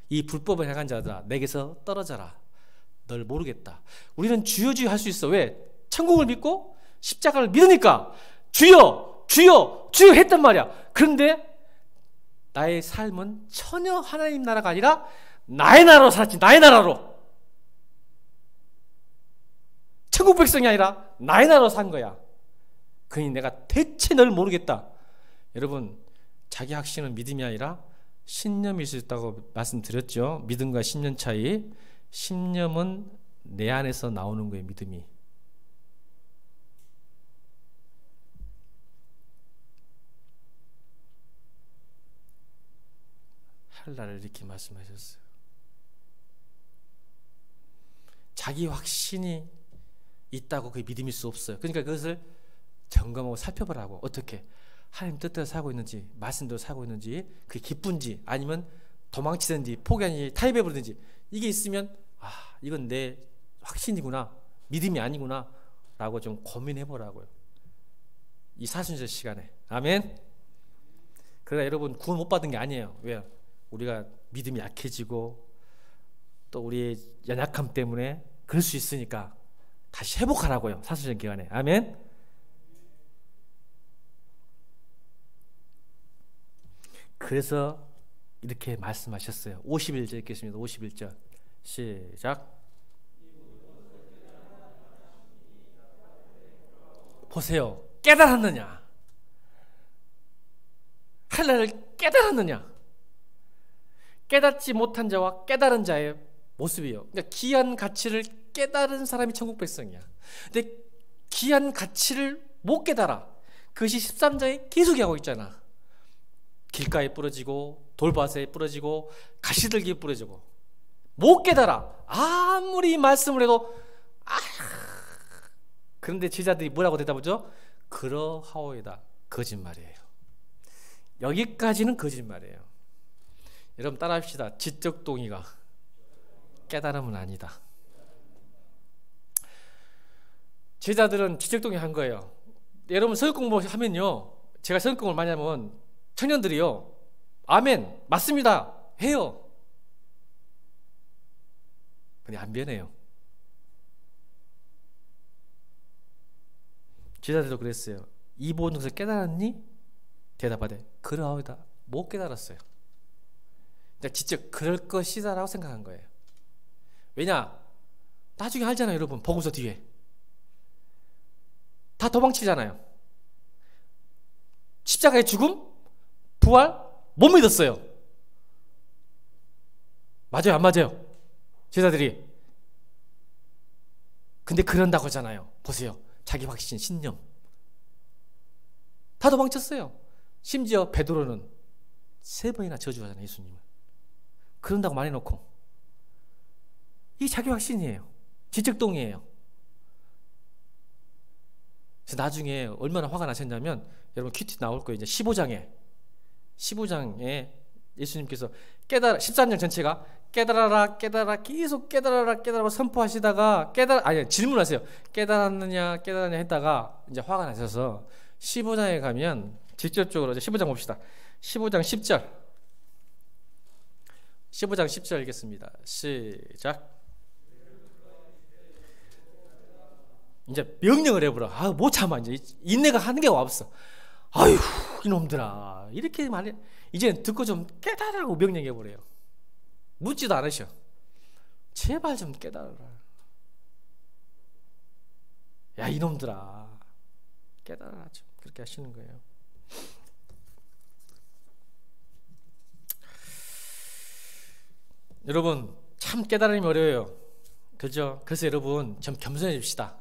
이 불법을 행한 자들아 내게서 떨어져라. 널 모르겠다. 우리는 주여 주여 할 수 있어. 왜? 천국을 믿고 십자가를 믿으니까 주여 주여 주여 했단 말이야. 그런데 나의 삶은 전혀 하나님 나라가 아니라 나의 나라로 살았지. 나의 나라로. 천국 백성이 아니라 나의 나라로 산 거야. 그러니 내가 대체 널 모르겠다. 여러분, 자기 확신은 믿음이 아니라 신념일 수 있다고 말씀드렸죠. 믿음과 신념 차이. 신념은 내 안에서 나오는 거예요. 믿음이. 할라를 이렇게 말씀하셨어요. 자기 확신이 있다고 그게 믿음일 수 없어요. 그러니까 그것을 점검하고 살펴보라고. 어떻게? 하나님 뜻대로 살고 있는지, 말씀대로 살고 있는지, 그게 기쁜지, 아니면 도망치든지 포기하는지 타협해버리든지, 이게 있으면 이건 내 확신이구나, 믿음이 아니구나 라고 좀 고민해보라고요. 이 사순절 시간에. 아멘. 그러나 여러분 구원 못 받은 게 아니에요. 왜요? 우리가 믿음이 약해지고 또 우리의 연약함 때문에 그럴 수 있으니까 다시 회복하라고요. 사순절 기간에. 아멘. 그래서 이렇게 말씀하셨어요. 51절 읽겠습니다. 51절 시작. 보세요. 깨달았느냐? 하나님을 깨달았느냐? 깨닫지 못한 자와 깨달은 자의 모습이에요. 그러니까 귀한 가치를 깨달은 사람이 천국 백성이야. 근데 귀한 가치를 못 깨달아. 그것이 13장에 계속 하고 있잖아. 길가에 부러지고 돌밭에 부러지고 가시들기에 부러지고 못 깨달아. 아무리 말씀을 해도 그런데 제자들이 뭐라고 대답하죠? 그러하오이다. 거짓말이에요. 여기까지는 거짓말이에요. 여러분 따라합시다. 지적 동의가 깨달음은 아니다. 제자들은 지적 동의한 거예요. 여러분 서역 공부하면요, 제가 서역 공부를 많이 하면 청년들이요, 아멘 맞습니다 해요. 근데 안 변해요. 제자들도 그랬어요. 이 모든 것을 깨달았니? 대답하되 그러하오이다. 못 깨달았어요. 진짜 그럴 것이다 라고 생각한 거예요. 왜냐? 나중에 알잖아요. 여러분 복음서 뒤에 다 도망치잖아요. 십자가의 죽음, 부활 못 믿었어요. 맞아요 안 맞아요? 제자들이. 근데 그런다고 하잖아요. 보세요. 자기 확신, 신념 다 도망쳤어요. 심지어 베드로는 3번이나 저주하잖아요, 예수님을. 그런다고 말해놓고 이게 자기 확신이에요. 지적동이에요. 그래서 나중에 얼마나 화가 나셨냐면, 여러분 큐티 나올 거예요. 이제 15장에 예수님께서 깨달아, 13장 전체가 깨달아라 깨달아 계속 깨달아라 깨달아 선포하시다가 질문하세요. 깨달았느냐 했다가 이제 화가 나셔서 15장에 가면 직접적으로 15장 봅시다. 15장 10절 읽겠습니다. 시작. 이제 명령을 해보라. 못 참아. 이제 인내가 하는 게 없어. 아유, 이놈들아. 이렇게 말해. 이제 듣고 좀 깨달으라고 명령해보래요. 묻지도 않으셔. 제발 좀 깨달아라. 야, 이놈들아. 깨달아라. 좀. 그렇게 하시는 거예요. 여러분, 참 깨달음이 어려워요. 그죠? 그래서 여러분, 좀 겸손해집시다.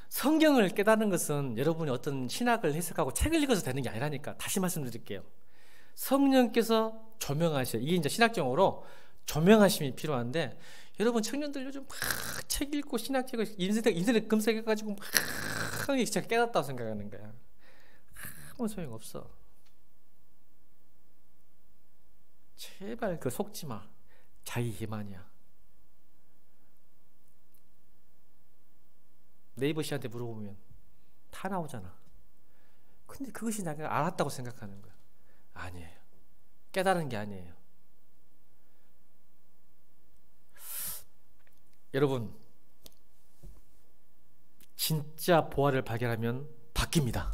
성경을 깨닫는 것은 여러분이 어떤 신학을 해석하고 책을 읽어서 되는 게 아니라니까. 다시 말씀드릴게요. 성령께서 조명하셔요. 이게 이제 신학적으로 조명하심이 필요한데, 여러분 청년들 요즘 막 책 읽고 신학책을 인터넷 검색해가지고 막 진짜 깨닫다고 생각하는 거야. 아무 소용없어. 제발 그 속지 마. 자기 기만이야. 네이버 씨한테 물어보면 다 나오잖아. 근데 그것이 내가 알았다고 생각하는 거야. 아니에요. 깨달은 게 아니에요. 여러분, 진짜 보화를 발견하면 바뀝니다.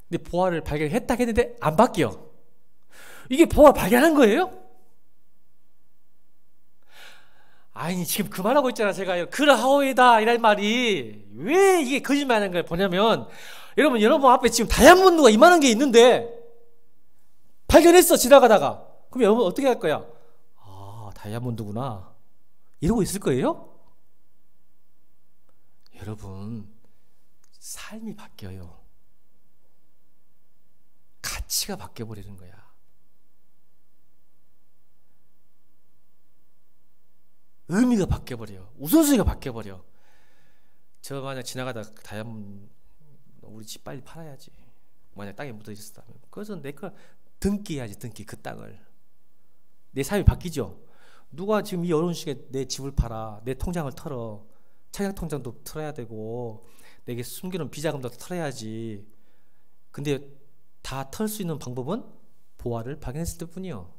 근데 보화를 발견했다 했는데 안 바뀌어. 이게 보화 발견한 거예요? 아니, 지금 그 말하고 있잖아. 제가 그러하오이다 이란 말이 왜 이게 거짓말하는 걸 보냐면, 여러분 앞에 지금 다이아몬드가 이만한 게 있는데 발견했어, 지나가다가. 그럼 여러분 어떻게 할 거야? 아, 다이아몬드구나 이러고 있을 거예요? 여러분, 삶이 바뀌어요. 가치가 바뀌어버리는 거야. 의미가 바뀌어버려. 우선순위가 바뀌어버려. 저 만약 지나가다 다이아몬드 우리 집 빨리 팔아야지. 만약 땅에 묻어 있었다면, 그래서 내 거 등기해야지. 등기. 그 땅을. 내 삶이 바뀌죠. 누가 지금 이 어려운 시기에 내 집을 팔아, 내 통장을 털어, 청약 통장도 털어야 되고 내게 숨기는 비자금도 털어야지. 근데 다 털 수 있는 방법은 보화를 발견했을 때뿐이요.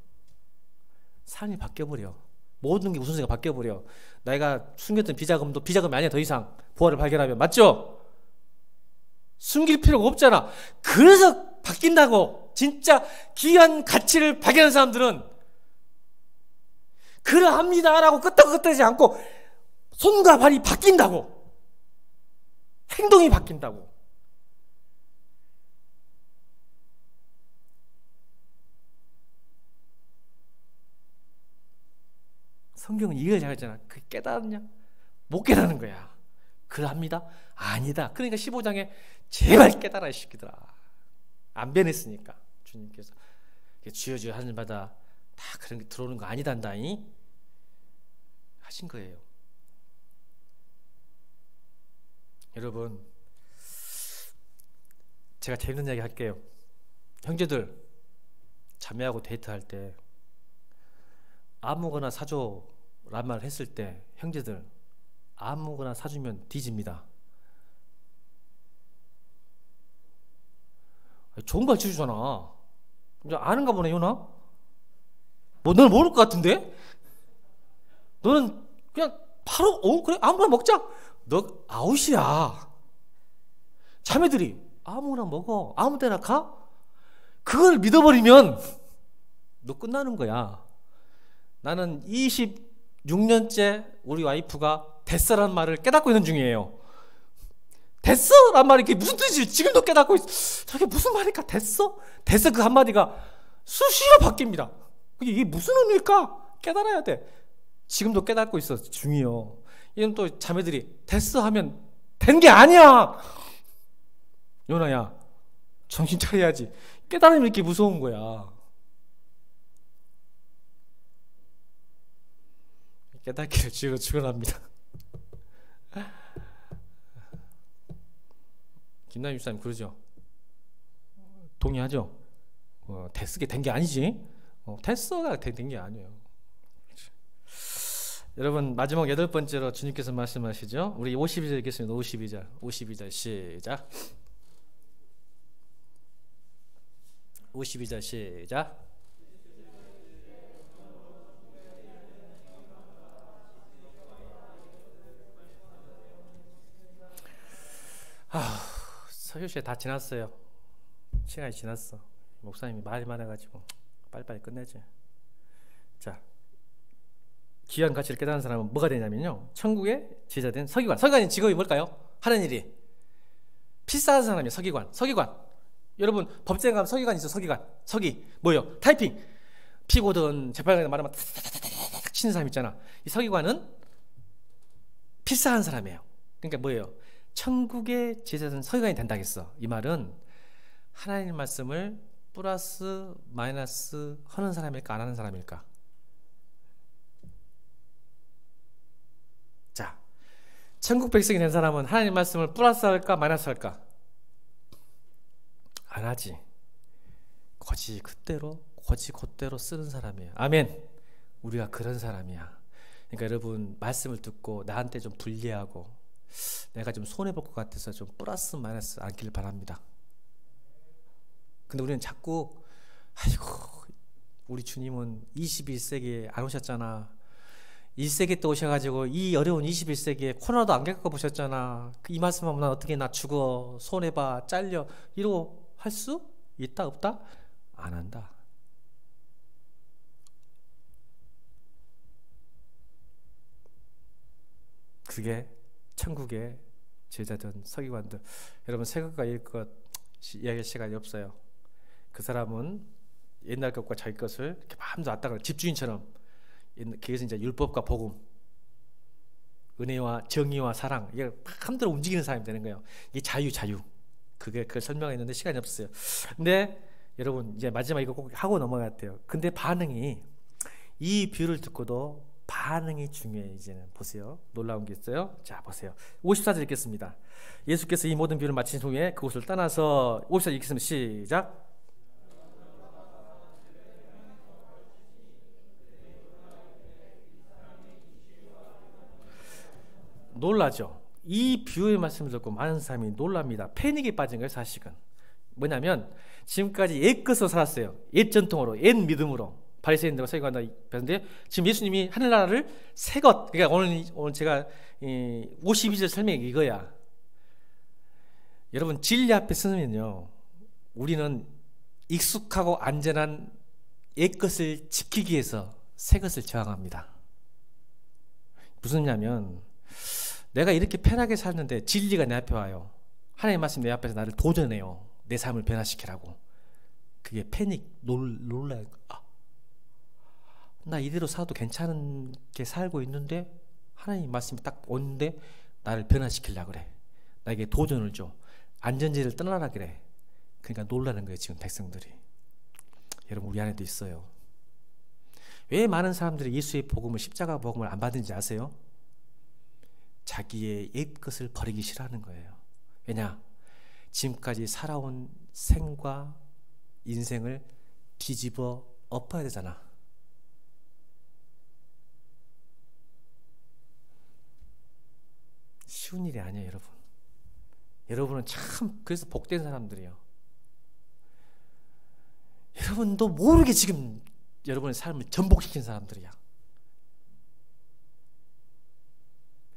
삶이 바뀌어버려. 모든 게 우선순위가 바뀌어버려. 내가 숨겼던 비자금도 비자금이 아니야. 더 이상 보화를 발견하면. 맞죠? 숨길 필요가 없잖아. 그래서 바뀐다고. 진짜 귀한 가치를 발견한 사람들은 그러합니다 라고 끄떡끄떡하지 않고 손과 발이 바뀐다고. 행동이 바뀐다고. 성경은 이걸 잘했잖아. 그 깨달았냐? 못 깨달는 거야. 그러합니다? 아니다. 그러니까 15장에 제발 깨달아, 이 새끼들아. 안 변했으니까 주님께서 주여 주여 하는 마다 다 그런 게 들어오는 거 아니단다이 하신 거예요. 여러분, 제가 재밌는 이야기 할게요. 형제들 자매하고 데이트할 때 아무거나 사줘 란 말 했을 때, 형제들 아무거나 사주면 뒤집니다. 좋은 거 가르쳐주잖아. 아는가 보네, 요나? 뭐, 너는 모를 것 같은데? 너는 그냥 바로, 그래? 아무거나 먹자? 너 아웃이야. 자매들이 아무거나 먹어. 아무 데나 가? 그걸 믿어버리면 너 끝나는 거야. 나는 26년째 우리 와이프가 됐어란 말을 깨닫고 있는 중이에요. 됐어란 말이 무슨 뜻이지? 지금도 깨닫고 있어. 저게 무슨 말일까? 됐어? 됐어 그 한마디가 수시로 바뀝니다. 이게 무슨 의미일까? 깨달아야 돼. 지금도 깨닫고 있어 중이요. 이건 또 자매들이 됐어 하면 된 게 아니야. 요나야, 정신 차려야지. 깨달음이 이렇게 무서운 거야. 깨닫기를 주여 축원합니다. 김남희 집사님 그러죠. 동의하죠? 됐으게 된 게 아니지. 됐어가 된 게 아니에요. 여러분, 마지막 8번째로 주님께서 말씀하시죠. 우리 52절 읽겠습니다. 52절 시작. 52절 시작. 설교시간 다 지났어요. 시간이 지났어. 목사님이 말이 많아가지고 빨리빨리 끝내지. 자, 귀한 가치를 깨달은 사람은 뭐가 되냐면요, 천국의 제자된 서기관. 서기관의 직업이 뭘까요? 하는 일이 필사한 사람이에요. 서기관. 여러분, 법정에 가면 서기관 있어. 서기 뭐예요? 타이핑. 피고든 재판관이든 말하면 탁탁탁탁 치는 사람 있잖아. 이 서기관은 필사한 사람이에요. 그러니까 뭐예요? 천국의 제자는 서기관이 된다겠어. 이 말은 하나님 말씀을 플러스 마이너스 하는 사람일까 안 하는 사람일까? 자, 천국 백성이 된 사람은 하나님 말씀을 플러스 할까 마이너스 할까? 안 하지. 거지 곧대로 쓰는 사람이에요. 아멘. 우리가 그런 사람이야. 그러니까 여러분, 말씀을 듣고 나한테 좀 불리하고 내가 좀 손해볼 것 같아서 좀 플러스 마이너스 않기를 바랍니다. 근데 우리는 자꾸 아이고, 우리 주님은 21세기에 안 오셨잖아. 1세기 때 오셔가지고 이 어려운 21세기에 코로나도 안 겪어보셨잖아. 이 말씀하면 난 어떻게 나 죽어, 손해봐, 잘려, 이러고 할 수 있다 없다? 안 한다. 그게 천국의 제자든 서기관들. 여러분, 새것과 이것 이야기할 시간이 없어요. 그 사람은 옛날 것과 자기 것을 이렇게 마음대로 왔다가 집주인처럼, 그래서 이제 율법과 복음, 은혜와 정의와 사랑, 이게 마음대로 움직이는 사람이 되는 거예요. 이게 자유. 그걸 설명했는데 시간이 없어요. 근데 여러분, 이제 마지막 이거 꼭 하고 넘어가야 돼요. 근데 반응이, 이 비유를 듣고도 반응이 중요해요. 이제는 보세요. 놀라운 게 있어요. 자, 보세요. 54절 읽겠습니다. 예수께서 이 모든 비유를 마친 후에 그곳을 떠나서, 54절 읽겠습니다. 시작. 놀라죠. 이 비유의 말씀을 듣고 많은 사람이 놀랍니다. 패닉에 빠진 거예요. 사실은 뭐냐면, 지금까지 옛 것으로 살았어요. 옛 전통으로, 옛 믿음으로. 바리새인들과 서기관들이 배웠는데, 지금 예수님이 하늘나라를 새 것, 그러니까 오늘 제가 52절 설명이 이거야. 여러분, 진리 앞에 서면요, 우리는 익숙하고 안전한 옛 것을 지키기 위해서 새 것을 저항합니다. 무슨 냐면, 내가 이렇게 편하게 살는데 진리가 내 앞에 와요. 하나님 말씀 내 앞에서 나를 도전해요. 내 삶을 변화시키라고. 그게 패닉, 놀라요. 나 이대로 살아도 괜찮게 살고 있는데 하나님 말씀이 딱 오는데 나를 변화시키려고 그래. 나에게 도전을 줘. 안전지를 떠나라 그래. 그러니까 놀라는 거예요, 지금 백성들이. 여러분, 우리 안에도 있어요. 왜 많은 사람들이 예수의 복음을, 십자가 복음을 안 받는지 아세요? 자기의 옛 것을 버리기 싫어하는 거예요. 왜냐? 지금까지 살아온 생과 인생을 뒤집어 엎어야 되잖아. 쉬운 일이 아니에요, 여러분. 여러분은 참 그래서 복된 사람들이에요. 여러분도 모르게 지금 여러분의 삶을 전복시킨 사람들이야.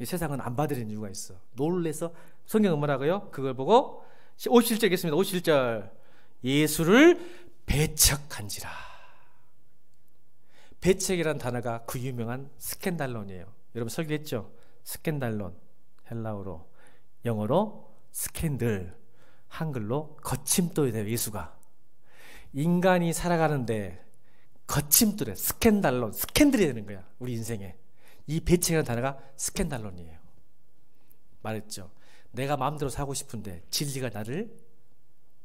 이 세상은 안 받으려는 이유가 있어. 놀래서. 성경은 뭐라고요? 그걸 보고 57절 읽겠습니다. 57절. 예수를 배척한지라. 배척이란 단어가 그 유명한 스캔달론이에요. 여러분 설교했죠? 스캔달론, 헬라어로, 영어로 스캔들, 한글로 거침돌이 돼요. 예수가 인간이 살아가는데 거침돌에, 스캔달론, 스캔들이 되는 거야, 우리 인생에. 이 배척이라는 단어가 스캔달론이에요. 말했죠. 내가 마음대로 살고 싶은데 진리가 나를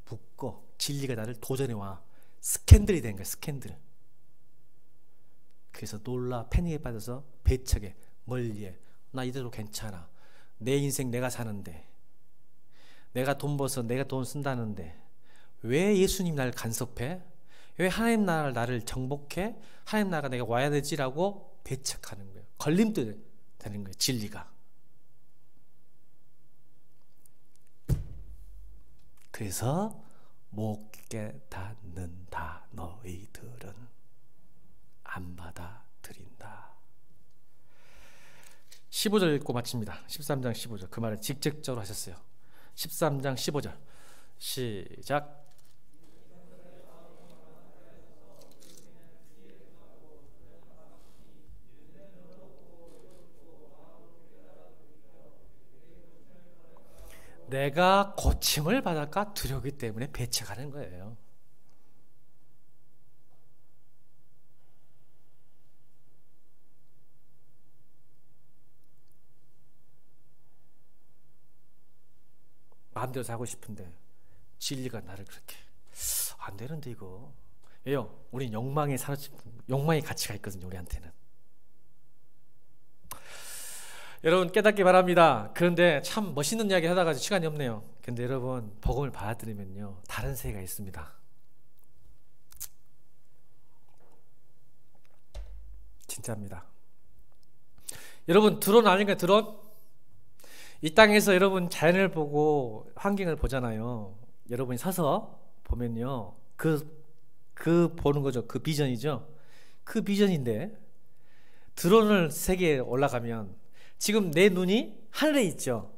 묶어, 진리가 나를 도전해와. 스캔들이 된 거야, 스캔들. 그래서 놀라 패닉에 빠져서 배척에, 멀리해. 나 이대로 괜찮아. 내 인생 내가 사는데, 내가 돈 벌어서 내가 돈 쓴다는데 왜 예수님 나를 간섭해? 왜 하나님 나라를 나를 정복해? 하나님 나라가 내가 와야 되지라고 배척하는 거예요. 걸림돌 되는 거예요, 진리가. 그래서 못 깨닫는다. 너희들은 안 받아들인다. 15절 읽고 마칩니다. 13장 15절. 그 말을 직접적으로 하셨어요. 13장 15절 시작. 내가 고침을 받을까 두려우기 때문에 배척하는 거예요. 마음대로 살고 싶은데 진리가 나를 그렇게 안 되는데 이거 왜요? 우린 욕망에 욕망의 가치가 있거든요, 우리한테는. 여러분 깨닫기 바랍니다. 그런데 참 멋있는 이야기 하다가 시간이 없네요. 근데 여러분 복음을 받아들이면요 다른 세계가 있습니다. 진짜입니다. 여러분 드론 아닌가요? 드론? 이 땅에서 여러분 자연을 보고 환경을 보잖아요. 여러분이 서서 보면요 그 보는 거죠. 그 비전이죠. 그 비전인데 드론을 세계에 올라가면 지금 내 눈이 하늘에 있죠.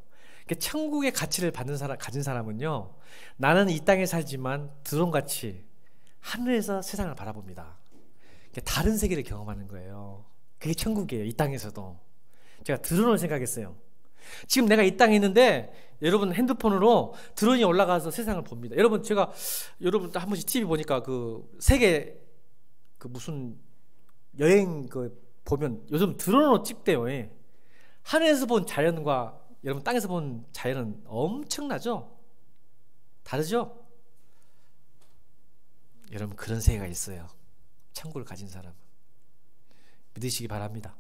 천국의 가치를 가진 사람은요 나는 이 땅에 살지만 드론같이 하늘에서 세상을 바라봅니다. 다른 세계를 경험하는 거예요. 그게 천국이에요. 이 땅에서도. 제가 드론을 생각했어요. 지금 내가 이 땅에 있는데 여러분 핸드폰으로 드론이 올라가서 세상을 봅니다. 여러분 제가 여러분 한 번씩 TV 보니까 그 세계 그 무슨 여행 그 보면 요즘 드론으로 찍대요. 하늘에서 본 자연과 여러분 땅에서 본 자연은 엄청나죠? 다르죠? 여러분 그런 세계가 있어요. 천국을 가진 사람은. 믿으시기 바랍니다.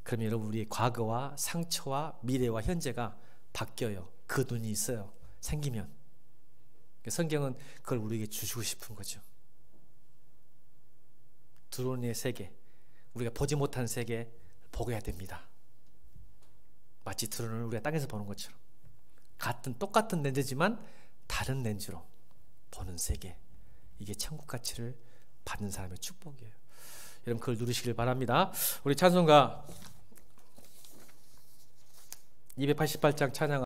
그러면 여러분 우리의 과거와 상처와 미래와 현재가 바뀌어요. 그 눈이 있어요. 생기면. 성경은 그걸 우리에게 주시고 싶은 거죠. 드론의 세계, 우리가 보지 못한 세계 보게 해야 됩니다. 마치 드론을 우리가 땅에서 보는 것처럼 똑같은 렌즈지만 다른 렌즈로 보는 세계. 이게 천국 가치를 받는 사람의 축복이에요. 여러분 그걸 누리시길 바랍니다. 우리 찬송가 288장 찬양